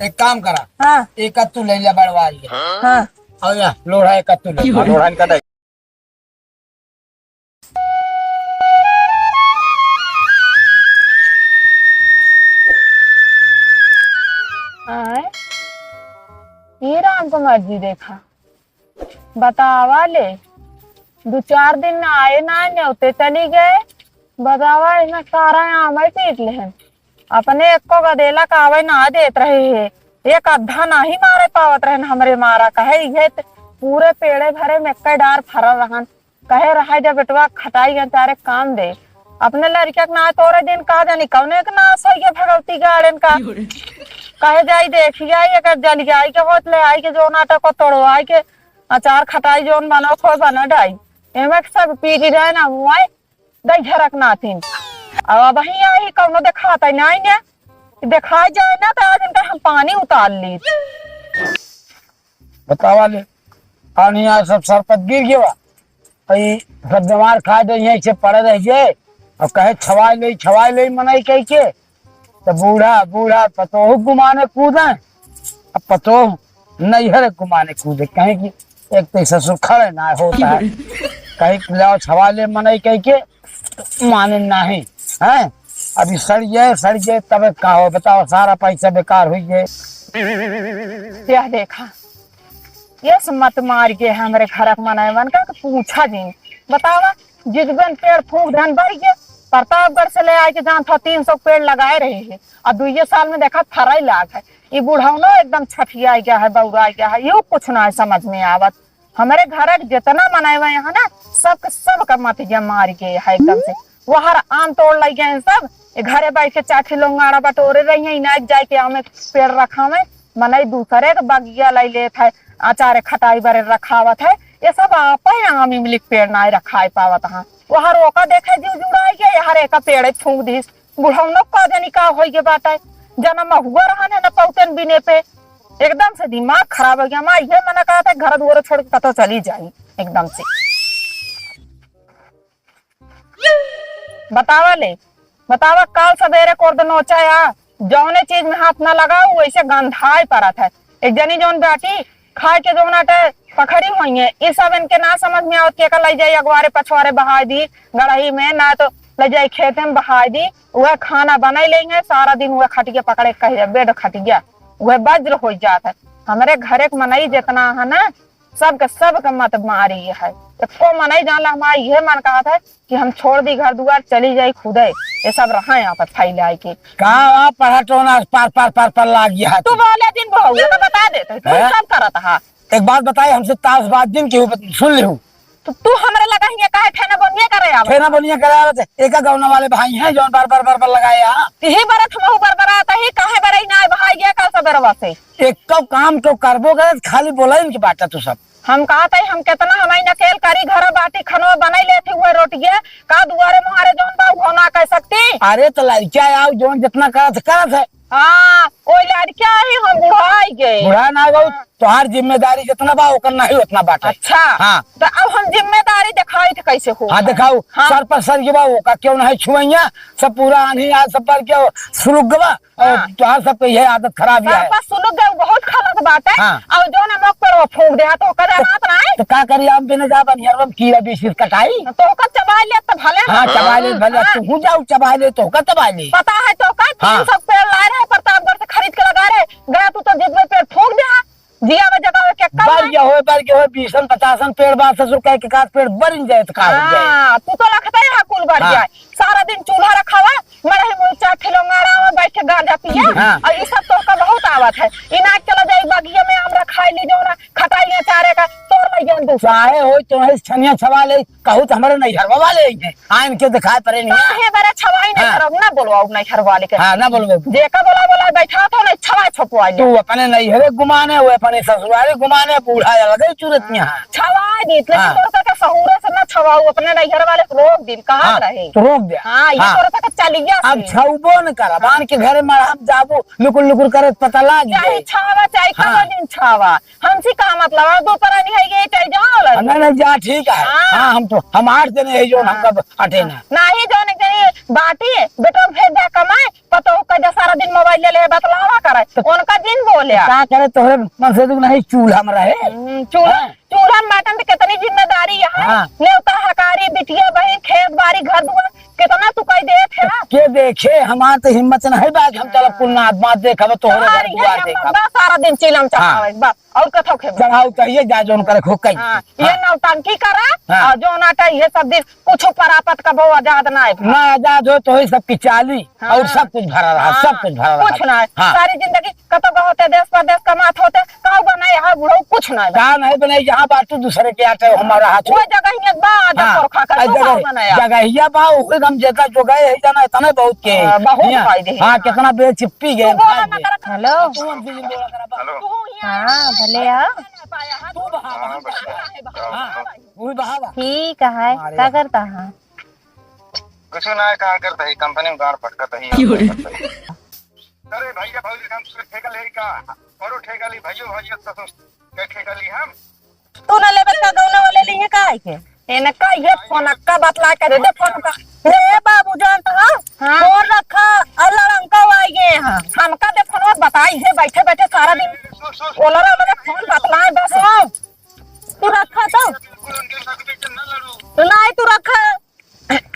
एक काम करा। हाँ एक कत्तू ले लिया बड़वा लिया। हाँ और या लोढ़ा एक कत्तू ले लिया। लोढ़ा का दे। ये राम को मर्जी देखा बतावा ले 2-4 दिन में आए ना न्योते चली गए बतावा इसमें सारा आम पीट ले अपने एक को गदेला कावे ना देत रहे है एक अद्धा ना ही मारे पावत रहे हमरे मारा कहे ये पूरे पेड़े भरे में कई डार फरल रहन कहे रहा जब बेटवा खटाई गए तारे काम दे अपने लड़किया के ना तोरे दिन कहा जानी कौने के ना सही भगवती गार्डन का कहे जाई देखी आई अगर जल आई के होत ले आई के जो नाटक को तोड़वाई के अचार खटाई जोन बनो खो बना डाई एमे सब पीटी जाए ना मुआई दई झरक नाथिन अब वही आई कौनो दिखाता नहीं ने दिखाई जाए ना तो आज इनका हम पानी उतार ली बतावा ले पानी आज सब सरपत गिर गया भाई सब बीमार खा दे यहीं से पड़े रह जाए और कहे छवाई ले मनाई कह के तो बूढ़ा पतोह गुमाने कूदे अब पतोह नैहर गुमाने कूदे कहीं की एक तो ससुर खड़े ना होता है कहीं लाओ छवाले मनाई कह के माने नहीं है अभी सड़ जाए तब का हो बताओ सारा पैसा बेकार हुई है। यह देखा ये मत मार के हमारे घर मनाए मन का पूछा जी बतावा जिसबन पेड़ फूक धन भर गए प्रतापगढ़ से ले आए के जहाँ था 300 पेड़ लगाए रहे हैं और 2 साल में देखा फराई लाग है ये बुढ़ानो एकदम छठिया गया है बउरा गया है ये कुछ ना है समझ में आवत हमारे घर जितना मनाए हुए यहाँ ना सबका मत मार के है एकदम से वो हर आम तोड़ लग गए हैं सब घरे बैठ के चाठी लोंगाड़ा बटोरे रही है इनाक जाए के आम पेड़ रखा में मनाई दूसरे का बगिया लाई लेत है अचार खटाई बरे रखावत है ये सब आप आम इमली पेड़ ना रखा पावत हाँ वहाँ रोका देखे जीव जुड़ाई के हर एक पेड़ फूक दी बुढ़ौनो का जानी का हो गए बात है जन्म हुआ रहा न पौतन बिने पे एकदम से दिमाग खराब हो गया माँ ये मैंने कहा था घर दुआर छोड़ के पता चली जाए एकदम से बतावा कल सवेरे कोर्द नोचाया जौने चीज में हाथ न लगाओ वैसे गंधाई पड़ा था एक जनी जौन बेटी खाए के जो नाटे पखड़ी हुई है इस सब इनके ना समझ में आवत के ले जाए अगवारे पछवारे बहा दी गड़ही में ना तो ले जाए खेते में बहा दी वह खाना बना लेंगे सारा दिन वह खटिया पकड़े कह बेड खटिया वह वज्र हो जाता है हमारे घरे के मनई जितना है ना सबका मत मारी है इसको मनई जानला हमारा यह मन कहा था कि हम छोड़ दी घर दुआर चली जाए खुदे ये सब रहा यहाँ पर फैला के कहा पढ़ा टोना पार लाग गया तू बोले दिन बहु तो बता देते तू सब करत हा एक बात बताए हमसे ताश बात दिन की सुन ले तो तू हमरे लगा ही काहे ठेना बनिया करे आवे ठेना बनिया करे आवे एक गौना वाले भाई हैं जो बार लगाए हां यही बरत हम ऊपर बराता ही काहे बरई ना भाई गया कल सबेरवा से एक तो काम तो करबो करे खाली बोला इनकी बात तू सब हम कहते हम कितना हमारी नकेल करी घर बाटी खनो बनाई लेती हुए रोटिया का दुआरे मुहारे जोन बा होना कह सकती अरे तो लड़का आओ जोन जितना करत है हाँ ओ लड़का ही हम बुढ़ाई गए बुढ़ा ना गो तोहार जिम्मेदारी जितना बा ओकर नहीं उतना बात अच्छा हाँ तो अब हम जिम्मेदारी दिखाई थे कैसे हो हाँ दिखाओ हाँ? सर पर सर गिवा का क्यों नहीं छुआइया सब पूरा आंधी आज सब पर क्यों सुलग गवा हाँ? तोहार सब यह आदत खराब है बस सुलग गए बहुत खराब बात है हाँ? और जो ना मौके पर वो फूंक दे तो करे रात ना तो का करी आम बिना जा बनियरम कीड़ा बीच कटाई तो का चबा ले तो भले हां चबा ले भले तू जाओ चबा ले तो का चबा ले पता है तो का 300 पेड़ ला रहे प्रतापगढ़ से खरीद के लगा रहे गया तू तो जितने पेड़ फूंक दे जिया में जगह के बार के हो 20-50 पेड़ बात ससुर कह के काट पेड़ बन जाए तो का हो जाए हां तू तो रखता है कुल बढ़ जाए सारा दिन चूल्हा रखा हुआ मरे मुंह चाठी लोंगाड़ा में बैठ के गांजा पिए और ये सब तो का बहुत आवत है इनाक चला जाए बगिया में हम रखाई ले जो ना खटाई चारे का तोड़ ले जान दो चाहे हो तो है छनिया छवा ले कहू तो हमरे नहीं घर वाले हैं आन के दिखाए पड़े नहीं है बरे छवाई नहीं करब ना बोलवाओ नहीं घर वाले के हां ना बोलबो जेका बोला बैठा तो नहीं छवा छपवाई तू अपने नहीं हरे गुमाने हुए अपने ससुराले गुमाने बूढ़ा लगे चुरत यहां छवाई दी लेकिन तोर का सहूरे से ना छवाऊ अपने नहीं घर वाले रोक दिन कहां रहे तो रोक दे हां ये तोर का चली गया अब छौबो न कर बान के घर में हम जाबो लुकुर करे पता लाग चाहे छावा चाहे कब दिन छावा हमसे का मतलब दो पर नहीं है ये चाहे जाओ नहीं जा ठीक है हां हम 8 दिन है जो हम कब हटे ना नहीं जो नहीं बाटी बेटो भेज दे कमाए पतो कजा सारा दिन मोबाइल ले बतलावा करे उनका जिन बोले का करे तोहरे मन से दुख नहीं चूल्हा में रहे चूल्हा चूल्हा माटन तो कितनी जिम्मेदारी है नेवता हकारी बिटिया बहन खेत बाड़ी घर दुआर कितना तू कह दे थे के देखे हमार तो हिम्मत नहीं बाज हम चल कुलना आत्मा देखब तोहरे घर दुआर देखब सारा दिन चिलम चढ़ावे बस और कथो खे चढ़ाऊ कहिए जा जोन करे खोकई ये नौटंकी करा और जो नाटा ये सब दिन कुछ परापत का बहु आजाद ना है ना आजाद हो तो ही सब की चाली और सब कुछ भरा रहा सब कुछ भरा रहा कुछ ना सारी जिंदगी कतो का होते देश परदेश कमात होते काऊ बनाए हां बुढ़ो कुछ ना का नहीं बनाई जहां बाटू दूसरे के आटे हमारा हाथ वो जगह ही बा आधा पोरखा कर बनाया जगह बा ओए हम जगह जो गए है जाना इतना बहुत के बहुत फायदे हां कितना बे चिप्पी गए हेलो हाँ भले आ ठीक है क्या करता है कुछ ना कहा करता है कंपनी में गाड़ फटकता है अरे भैया भौजी हम ठेका ले का और ठेका ली भैया तो के ठेका ली हम तू ना लेबे का गौना वाले लिए का है के इनका ये फोन का बतला के दे फोन का रे बाबू जान तो फोन रखा अल्लाह अंका आई गए हैं हमका दे फोन बताई है बैठे बैठे सारा दिन ओला वाला फोन बतलाए बस तू रखा तो नहीं तू रखा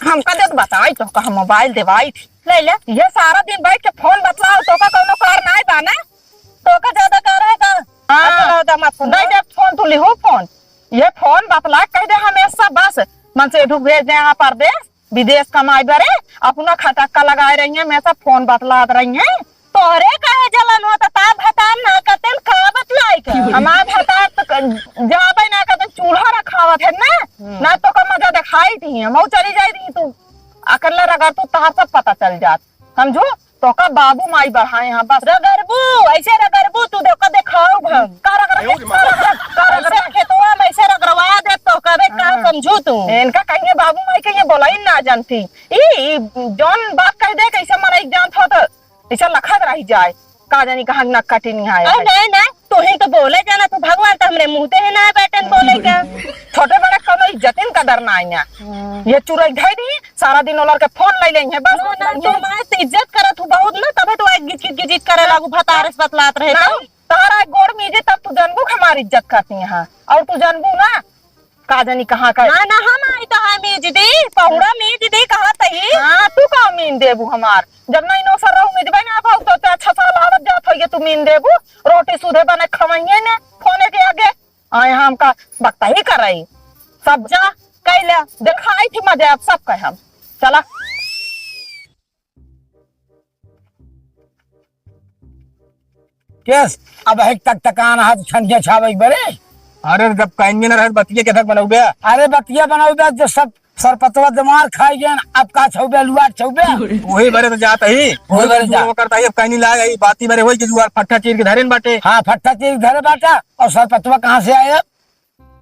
हमका दे बताई तो का मोबाइल देवाई थी ले ले ये सारा दिन बैठ के फोन बतलाओ तो का कोनो कार नहीं बाना तो का ज्यादा कर है का हां मत नहीं दे फोन तू लिहो फोन ये फोन बतला कह दे हमेशा बस मन से ढुक भेज दे यहाँ परदेश विदेश कमाई बरे अपना खटक्का लगाए रही है मैं सब फोन बतला रही है तोरे काहे जलन होता ता भतार ना करते का बतलाई के हमार भतार तो जाबे ना करते चूल्हा रखावत है ना तो का मजा दिखाई थी हम चली जाई थी तू अकेले रगर तू तहार सब पता चल जात समझो तो का बाबू माई बढ़ाए यहाँ बस रगरबू ऐसे रगरबू तू देखो दिखाओ भम कर खेतवा में ऐसे रगरवा दे तो कबे का समझू तू इनका कहिए बाबू माई के ये बोलाई ना जानती ई जौन बात कह दे कैसे मन एक जान था तो ऐसा लखत रही जाए का जानी कहां न कटी नहीं आए नहीं नहीं तू ही तो बोले जाना तू भगवान तो हमरे मुंह ते है ना बैठन बोले का छोटे बड़े कनो इज्जतिन कदर ना आइया ये चुरई धई दी सारा दिन ओलर के फोन ले लेंगे बस ना तू मैं इज्जत करत हूं बहुत ना तबे तो एक गिज करे लागू भतारस बतलात रहे तो तारा गोड़ मीजे तब तू जानबू हमारी इज्जत करती है और तू जानबू ना का जानी कहां का ना ना हम आई तो है मीज दी पहुड़ा मीज दी कहा तई हां तू का मीन देबू हमार जब नहीं नो सर रहू मिजबे ना भाव तो अच्छा साल आवत जात होइए तू मीन देबू रोटी सुधे बने खवइए ने फोने के आगे आए हम का बकता ही कर रही सब जा कैले दिखाई थी मजा अब सब कह हम चला केस अब है तक तकान हाथ छंजे छावे बरे अरे जब कहेंगे ना रह बतिया के तक बनाओ गया अरे बतिया बनाऊ बे जो सब सरपतवा दिमाग खाई गए अब का छौबे लुआ छौबे वही बरे तो जाता ही वही बरे जा करता ही अब कहीं लाया ही बाती बरे होई के जुआर फट्टा चीर के धरेन बाटे हां फट्टा चीर धरे बाटा और सरपतवा कहां से आया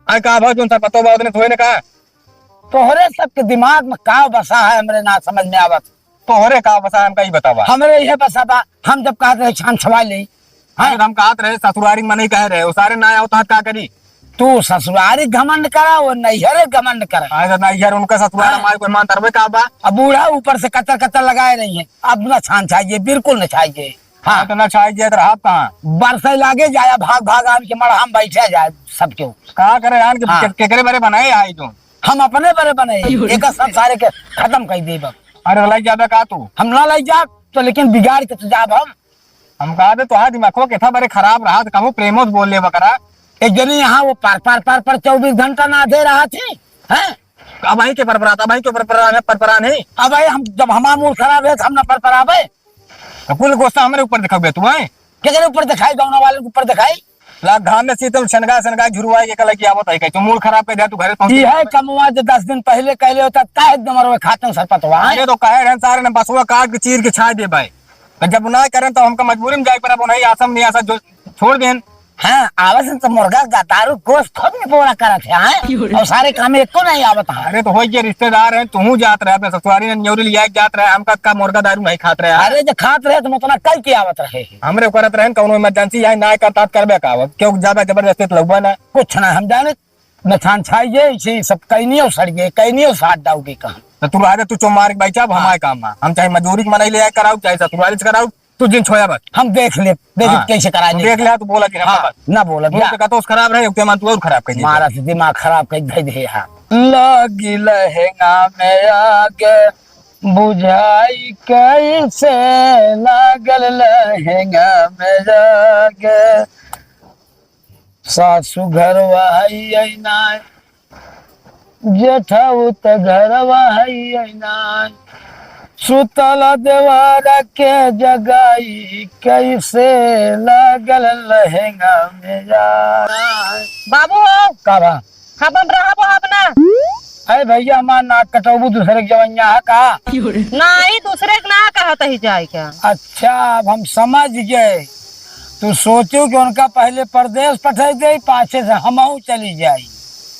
आई का भाव जोन सरपतवा बात ने थोए ने कहा तोहरे सबके दिमाग में का बसा है हमरे ना समझ में आवत तोहरे का बसा हम कहीं बतावा हमरे ये बसा बा हम जब कहते हैं छान छवा ले हम कहत रहे ससुरारी में नहीं कह रहे वो सारे ना आओ तो का करी तू ससुरारी घमंड करा वो नैहरे घमंड करा आज ना यार उनका ससुराल हमारे कोई मान तरबे का बा अब बूढ़ा ऊपर से कतर कतर लगाए रही है अब ना छान चाहिए बिल्कुल न चाहिए हाँ तो ना चाहिए तो राहत कहाँ बरसे लागे जाया भाग भाग आन के मड़ हम बैठे जाए सबके कहा करे यार केकरे बारे बनाए आई जो हम अपने बरे बने एक सब सारे के खत्म कर दे अरे लाई जाबे का तू हम ना लाई जा तो लेकिन बिगाड़ के तो जाब हम कहा दे तो हाँ दिमाग के था बड़े खराब रहा कहूँ प्रेमोस बोल ले बकरा एक जनी यहाँ वो पार 24 घंटा ना दे रहा थी हैं अब वहीं के परपरा वहीं के परपरा नहीं अब भाई हम जब हमारा मूड खराब है तो हम ना परपराबे तो कुल गुस्सा हमारे ऊपर दिखाओगे तू है किसने ऊपर दिखाई गाँव वाले के ऊपर दिखाई लाख धान में सीतम शनगा झुरवाए के कल की आवत है तू मूड खराब कर दिया तू घर पहुंच है कमुआ जो 10 दिन पहले कहले होता का एकदम और खाते सरपतवा ये तो कहे रहे सारे ने बसुआ काट के चीर के छाड़ दे भाई जब ना करें तो हमका मजबूरी में जाए पर अब नहीं आसम नहीं आसा जो छोड़ दें हाँ आवाज तो मुर्गा का दारू गोश्त खुद नहीं पूरा करा थे हाँ और सारे काम एक को नहीं आवत है अरे तो हो ये रिश्तेदार हैं तू जात रहे अपने ससुरारी ने न्योरी लिया जात रहे हमका का मुर्गा दारू नहीं खात रहे अरे जो खात रहे तो उतना कल की आवत रहे हमरे करत रहे कौनो इमरजेंसी है ना करता करबे का क्यों ज्यादा जबरदस्ती तो लगवा ना कुछ ना हम जाने नथान छाइए इसे सब कहीं नहीं सड़िए कहीं नहीं साथ डाउगी कहा तो तू आगे तू चुमार बैठा हमारे काम में हम चाहे मजदूरी मनाई ले कराऊ चाहे ससुराल से कराऊ तू जिन छोया बस हम देख ले हाँ। कैसे तू कराए देख लिया तो बोला कि हाँ, ना बोला का तो खराब रहे उके मन तू और खराब कर मारा से दिमाग खराब कर दे दे यार लगी लहंगा में आगे बुझाई कैसे लागल लहंगा में जागे सासू घरवा है ना जेठाऊ त घरवा है ना सुतल देवारा के जगाई कैसे लागल लहंगा में जा बाबू हो का बा हम रहब अपना अरे भैया हमार नाक कटौबू दूसरे के जवैया है का नहीं दूसरे के ना कहत ही जाए क्या। अच्छा अब हम समझ गए तू सोचो कि उनका पहले परदेश पठाई दे पाछे से हमहू चली जाई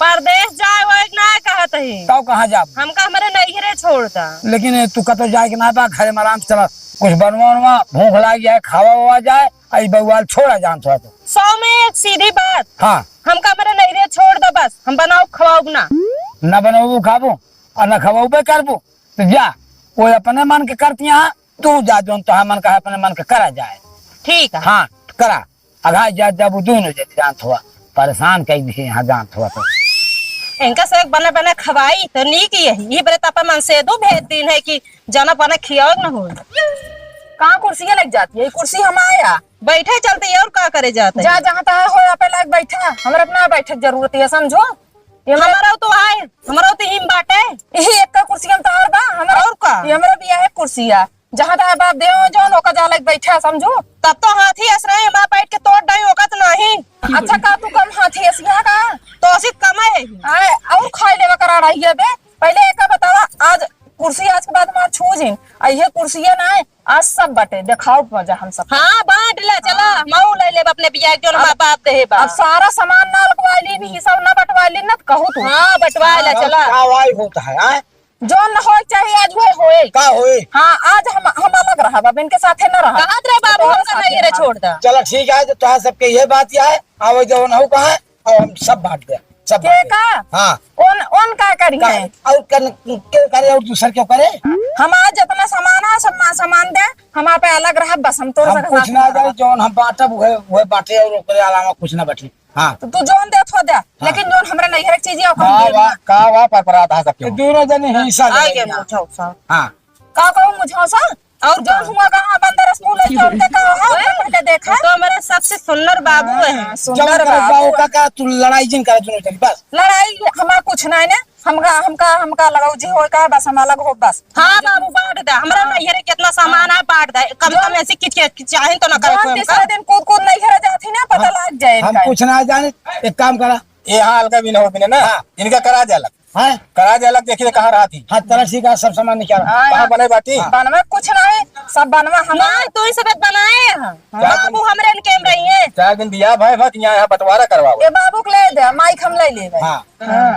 परदेश जाए वो एक ना कहत ही तब कहाँ जा हमका हमारे नैहरे छोड़ता। लेकिन तू कतो जाए के ना बा घरे में आराम से चला कुछ बनवा उनवा भूख लाग जाए खावा वावा जाए आई बउआल छोड़ा जान थोड़ा तो 100 में एक सीधी बात हाँ हमका हमारे नैहरे छोड़ दो बस हम बनाओ खवाओ ना न बनबू खाबू और न खबे करबू तो जा वो अपने मन के करती यहाँ तू जा जो तो मन का अपने मन के करा जाए ठीक है। हाँ करा अघा जा जब दोनों जानत हुआ परेशान कई दी यहाँ जानत हुआ तो इनका से बने बने खवाई तो नी की यही बरे तापा मन से दो भेज दिन है कि जाना पाना खियाओ ना हो कहाँ कुर्सियाँ लग जाती है कुर्सी हम आया बैठे चलते है और क्या करे जाते जा जहाँ तहाँ हो यहाँ पे लाग बैठा हमारे अपना बैठक जरूरत है समझो ये हमारा तो आए हमारा तो हिम बाटे यही एक का कुर्सी हम तहार बा हमारा और का ये हमारा भी है कुर्सिया जहाँ तहाँ बाप दे जो नौका जा लग बैठा समझो तब तो हाथी असरा हमारा बैठ के तोड़ डाई होगा तो नहीं अच्छा का तू कम हाथी ऐसिया का तो असित कम है आए और खाई लेवा करा रही है बे पहले एक का बतावा आज कुर्सी आज के बाद मार छू जिन ये कुर्सियां ना है आज सब बटे दिखाओ मजा हम सब हाँ बांट ले चला माऊ ले ले अपने बिया जो हमारा बाप दे बा अब सारा सामान ना रखवाली नहीं सब ना बटवाली ना कहू तू हाँ बटवा ले चला होता है जो न हो चाहिए आज वो होए का होए हाँ आज हम अलग रहा बाब इनके साथे न रहा कहा रे बाबू हमका नैहरे छोड़ दा चलो ठीक है तो तुहा सबके ये बात यह है आवो जो न हो कहा और हम सब बांट दे सब के बांट दे। का हाँ उन का करी का- है और क्यों करे और दूसर क्यों करे हम आज जितना सामान है सब सामान दे हम पे अलग रहा बस हम तोड़ हम कुछ ना जाए जो हम बांटब वह बांटे और ओकरे अलावा कुछ ना बटे हाँ तू जोन दे थो दे लेकिन जोन हमरा नहीं हर चीज है का वाह पर परात है सबके दोनों जने हिस्सा आ ले गया लेना। मुझे सब हाँ का कहूं मुझे सा और जोन हुआ कहां बंदर रसमूल है जोन के का है के देखा तो हमारे सबसे सुंदर बाबू है जब सुंदर बाबू बाबू का तू लड़ाई जिन करे दोनों चली बस लड़ाई हमारा कुछ नहीं ने हमका लगाऊ जी हो का बस हम अलग हो बस हाँ बाबू बांट दे हमारा नैहरे कितना सामान है बांट दे कम कम ऐसी किच चाहे तो ना जोन करे तीसरे दिन कूद कूद नहीं घर जाती ना पता लग जाए हम इनका। कुछ ना जाने एक काम करा ये हाल का भी ना होती ना इनका करा जाला हाँ करा जाला देखिए कहाँ रहा थी हाँ तरह ठीक है सब सामान निकाल हाँ, कहाँ बने बाटी बनवा कुछ नहीं सब बनवा हम नहीं तू ही सब बनाए हैं बाबू हमरे इनके में रही है 4 दिन दिया भाई भाई यहाँ बंटवारा करवाओ ये बाबू के ले दे माइक हम ले लेबे हाँ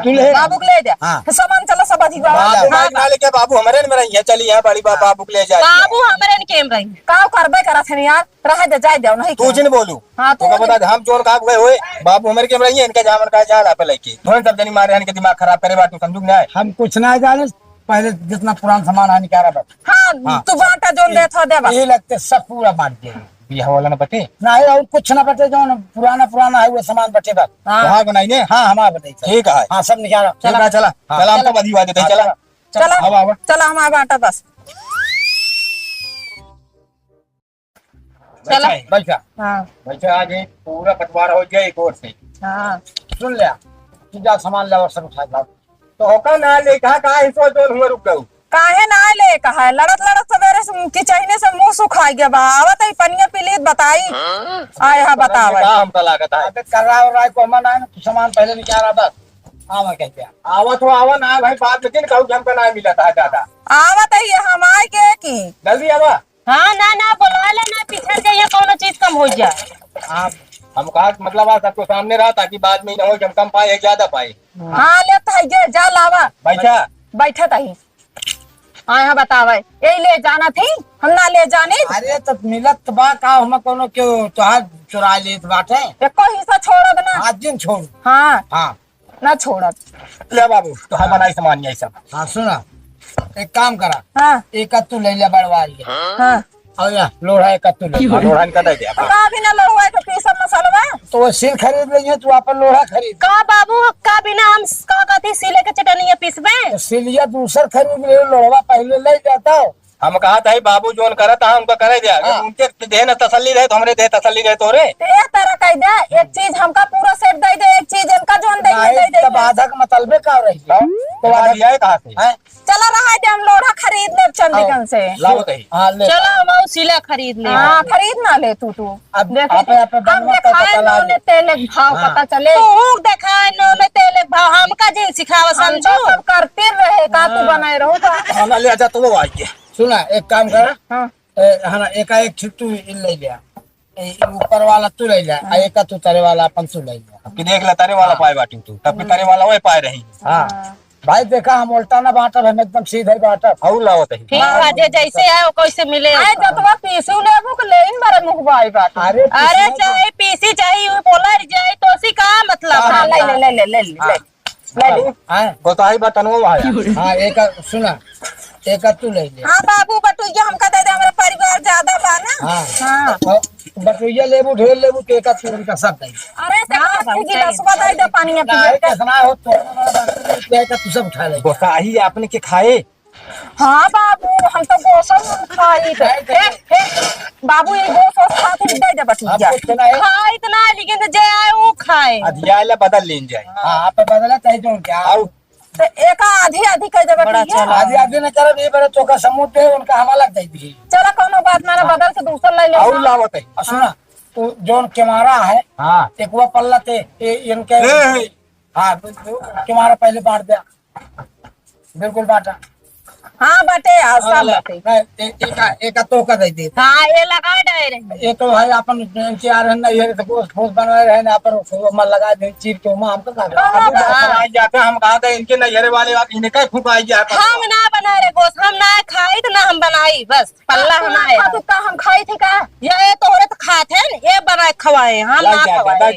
तू ले बाबू के ले दे हाँ। सामान चलो सब अधिक बाबू माइक ना लेके बाबू हमारे में रही है चलिए यहाँ बड़ी बाबू को ले जाए बाबू हमरे इनके में रही का करबे करत है यार रह दे जाए दे नहीं तू जिन बोलू हाँ, तू तो बता हम जोन का गए हुए बाबू हमारे के रही है इनका जामन का जाला पे लेके थोड़े सब जनी मारे इनके दिमाग खराब करे बात तू समझू ना हम कुछ ना जाने पहले जितना पुराना सामान है निकाला बस हाँ तू बांटा जोन दे थो दे बस ये लगते सब पूरा बांट दिए बिया वाला ना बते ना है और कुछ ना बटे जो पुराना है वो सामान बटे बस वहाँ बनाइए हाँ हमारा बटे ठीक है हाँ सब निकाला चला चला चला हम तो बधी देते हैं, चला चला अब आओ। चला हमारा बांटा बस चला बैठा हाँ बैठा आगे पूरा बंटवारा हो गया एक और से हाँ सुन लिया तू जा सामान ले और सब उठा लाओ तो होका ना लेखा का हिस्सा जो हुआ रुक गऊ काहे ना ले कहा लड़त लड़त सवेरे की चाहिए से मुंह सुखा गया बा आवत है पनिया पीली बताई आए हा बतावे का हमका लागत है अबे कर रहा और को मना है तू सामान पहले निकाल रहा बस आवा कहते हैं आवा तो आवा ना भाई बात लेकिन कहू हमका ना मिला था ज्यादा आवत है ये हमारे के की जल्दी आवा हाँ ना ना बुला ले ना पीछे जाइए कौन चीज कम हो जाए आप हम कहा कि मतलब आज सबको सामने रहा ताकि बाद में न हो कि हम कम पाए ज्यादा पाए हाँ लेता है ये जा लावा बैठा बैठा था ही आए हा बतावे यही ले जाना थी हम ना ले जाने अरे तो मिलत बा का हम कोनो क्यों तोहार चुरा लेत बाटे एको हिस्सा छोड़ब ना आज दिन छोड़ हाँ हाँ ना छोड़ब ले बाबू तो हम बनाई सामान यही सब हाँ सुना एक काम करा, हाँ एक तू ले लिया बड़वा लिया हाँ और या लोढ़ा एक तू ले लिया। लोढ़ा इनका दे दिया का बिना लड़वाए तो पीसम मसलवा तो वो सिल खरीद लेंगे तू अपन लोढ़ा खरीद, का बाबू का बिना हम का कहती सिले के चटनिया पीसबे तो सिलिया दूसर खरीद ले, लोढ़वा पहले ले जाता हो। हम कहा था बाबू जोन करा था उनका करे दिया, अगर उनके देह न तसल्ली रहे तो हमरे देह तसल्ली रहे तोरे। ते एक तरह कह दे, एक चीज हमका पूरा सेट दे दे, एक चीज इनका जोन दे दे तब आधा का मतलबे का रही तो आधा दिया है कहाँ से? हैं? चला रहा है हम लोढ़ा खरीद ले चंडीगढ़ से। लाओ कहीं। हाँ ले चलो हम सिला खरीद ले। हाँ खरीद ना ले तू अब देखे आपे आपे हम बनवा का देखाए पता नौने लगे। तेले भाव हाँ। पता चले, तू देखाए नौने तेले भाव हमका जिन सिखावा समझो सब करते रहे का तू बनाए रहो का। खाना ले आजा तो वो आइए। सुना एक काम करा, हाँ है ना, एक छिट्टू ले लिया, ऊपर वाला तू ले लिया, एक तू तरे वाला अपन तू ले लिया। अब की देख ले तारे वाला पाए बाटी तू, तब भी तारे वाला वही पाए रही। हाँ भाई देखा हम उल्टा ना बांटब, हम एकदम सीधे बांटब। और लाओ तही। ठीक है जे जैसे है वो कैसे मिले। आए जतवा पीसू लेबू के लेइन बारे मुखबाई बात। अरे अरे चाहे पीसी चाहे वो बोला जाए तो सी का मतलब। हाँ, ले ले ले ले ले ले। हाँ गोताही बटनवा वहाँ हाँ एक सुना, एक तू ले लिया। हाँ बाबू बटुइया हमका दे दे, हमारा परिवार ज्यादा बा ना। हाँ हाँ और बटुइया लेबू ढेर लेबू तो एक तू उनका सब दे। अरे तो गिलास दे दे पानी में ना पी के। कितना हो तो एक तू सब उठा ले। गोताही आपने के खाए। हाँ बाबू हम तो गोसम खाई थे। बाबू ये गोसम खाते दे दे बटुइया। आपको इतना है? हाँ इतना है, लेकिन तो जे आए वो खाए। अधिया ले बदल लेन जाए। हाँ आप बदला चाहिए जो क्या आओ तो एक आधी आधी कह दे बटुइया। आधी आधी न करब, ये बड़े चोखा समूह दे उनका हमारा लग जाएगी। चलो कोनो बात ना, बदल के दूसरा ले ले। और लाओ तही। और सुना तू जोन केमारा है हाँ एक वो पल्ला ते इनके ए, हाँ केमारा पहले बांट दिया, बिल्कुल बांटा। हाँ बटे सब बटे। एक तो का दे दे। हाँ ये लगा डायरेक्ट। ये तो भाई अपन के आ रहे ना, ये तो गोश्त फोस बना रहे ना, अपन मल लगा दे चीर के हम हमको का आई जाते हम कहा था इनके नजरे वाले इनका ही फूक आई जाए। हम ना बना रहे गोश्त, हम ना खाई तो ना हम बनाई, बस पल्ला हमारे। हम खाई थी का ये तोरे तो खाते हैं, ये बनाए खवाए हम ना खवाए।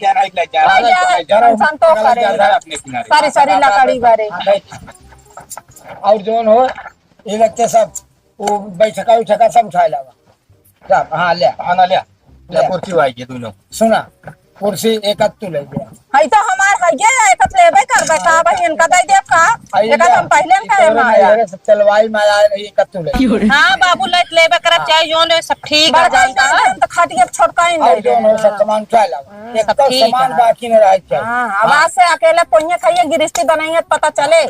संतोष करे सारी सारी लकड़ी बारे। और जोन हो ये लगते सब वो बैठका उठका सब उठाए लगा सब। हाँ ले खाना लिया ले कुर्सी आई दोनों। सुना कुर्सी एक तू ले गया। है तो हमार है ये एक लेबे करबे का भाई, इनका दे दे का एक हम पहले का है माया। चलवाई में आया एक तू ले। हां बाबू लेबे करब चाहे जोन सब ठीक है जानता है तो खटिया छोटकाइन और ले जोन हो सब सामान उठाए लगा, एक तो ठीक है। सामान बाकी न रह जाए। हां आवाज से अकेला कोइया खाइए गिरस्ती बनाइए पता चले।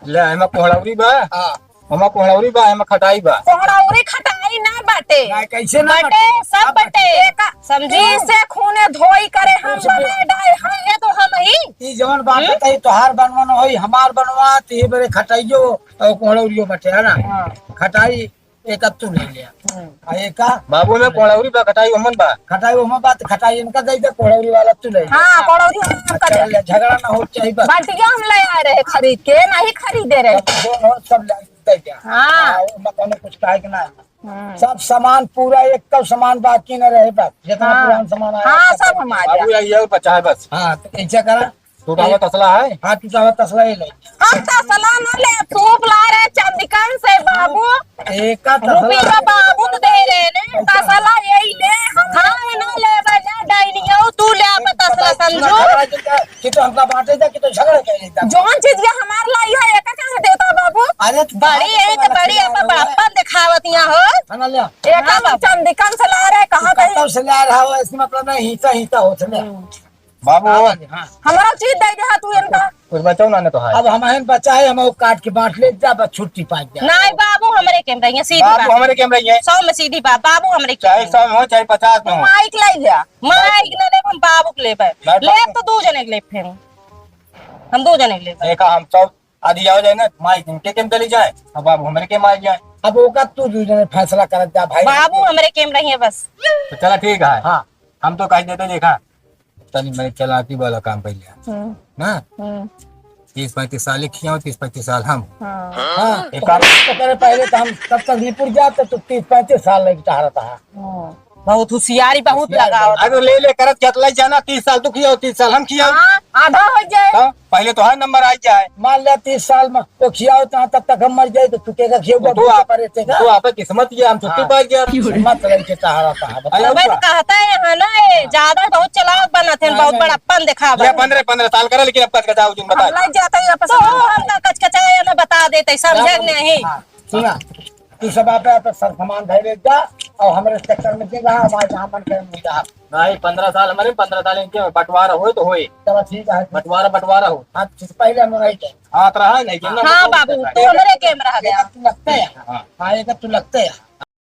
ले हमें कोहड़ौरी बा, हाँ हमें कोहड़ौरी बा, हमें खटाई बा। कोहड़ौरी खटाई ना बाटे ना कैसे ना बटे सब बटे समझी से खूने धोई करे हम बनाए डाए हैं ये तो हम ही। ई जवन बात है तोहार बनवाना होई हमार बनवा तो ये बड़े खटाइयो और कोहड़ौरियो बटे है ना। खटाई एक तू ले लिया आ एक बाबू में कोहड़ौरी बा खटाई हमन बा। खटाई वो बात खटाई इनका दे दे, कोहड़ौरी वाला तू ले। हां कोहड़ौरी हम कर ले झगड़ा ना हो चाहिए बस। बाटिया हम ले आ रहे खरीद के नहीं खरीदे रहे। दोनों सब ले दे दिया। हाँ मतलब कुछ काहे के ना सब सामान पूरा एक तो सामान बाकी न रहे बस जितना पुराना सामान आया। हाँ सब हमारे। बाबू यही है बचा है बस। हाँ तो ऐसा करा टूटा तसला है। हाँ तू चाहे तसला ही ले। हम तसला न ले सूप ला रहे चंदिकन से बाबू, एक का रुपया तसला बाबू तो दे रहे ने तसला यही ले। हम न ले बजा डाइनियो तू ले आप तसला समझो कि तो हमका बांटे जा कि तो झगड़ा कर लेता। जोन चीज ये हमार लाई है एक कहां देता बाबू। अरे बड़ी है तो बड़ी आप बड़प्पन दिखावतियां हो। खाना लिया एक हम चंदिकन से ला रहे कहां कब कहीं से ला रहा हो इसका मतलब नहीं हिस्सा हिस्सा होता है। बाबू हमारा चीज दे दे तू इनका। कुछ बचाओ ना तो है। अब हमारे बच्चा है हम वो काट के बांट ले जा बस छुट्टी पा जा। नहीं बाबू हमरे कैमरा ये सीधी बाबू बात हमारे कैमरे ही है, 100 में सीधी बात बाबू हमरे चाहे 100 में हो चाहे 50 में हो। माइक ले जा माइक न ले हम बाबू के लेबे ले तो दो जने के ले फिर हम दो जने के लेबे। देखा हम सब आधी आओ जाए ना माई इनके केम चली जाए अब बाबू हमारे के मार जाए। अब वो का तू दूसरे फैसला कर जा भाई। बाबू हमरे कैमरा ही है बस। तो चला ठीक है। हाँ हम तो कह देते देखा तनी मैं चलाती वाला काम पहले ना 30-35 साल खिया 30-35 साल हम। हाँ एक काम तो करे पहले तो हम तब तक निपुर जाते तो 30-35 साल लग चाह रहा था। बहुत होशियारी बहुत लगाओ। अरे ले ले करत चतलाई जाना 30 साल तू किया 30 साल हम किया हाँ, आधा हो जाए। हाँ, पहले तो हर नंबर आ जाए। मान लिया 30 साल में तो खियाओ तब तक हम मर जाए तो तू के खियाओ तू आप तू आप किस्मत ये हम छुट्टी पा गया मत रही के सहारा कहा मैं तो कहता है यहाँ ना ये ज्यादा बहुत चलाक बना थे, बहुत बड़प्पन दिखावा। ये 15 साल करे लेकिन अब कच जाओ तुम बता लग जाता है तो हमका कचकचाया ना बता देते, समझे नहीं। सुना तू सब आप सर सामान धैर्य जा और हमारे सेक्टर में देगा हमारे जहाँ मन करे मुझे नहीं 15 साल हमारे 15 साल इनके बंटवारा हो तो होए चलो ठीक है बंटवारा हो हाँ पहले हम नहीं थे हाथ रहा नहीं हाँ बाबू, तू हमारे कैमरा गया। तू लगता है हाँ तू लगता है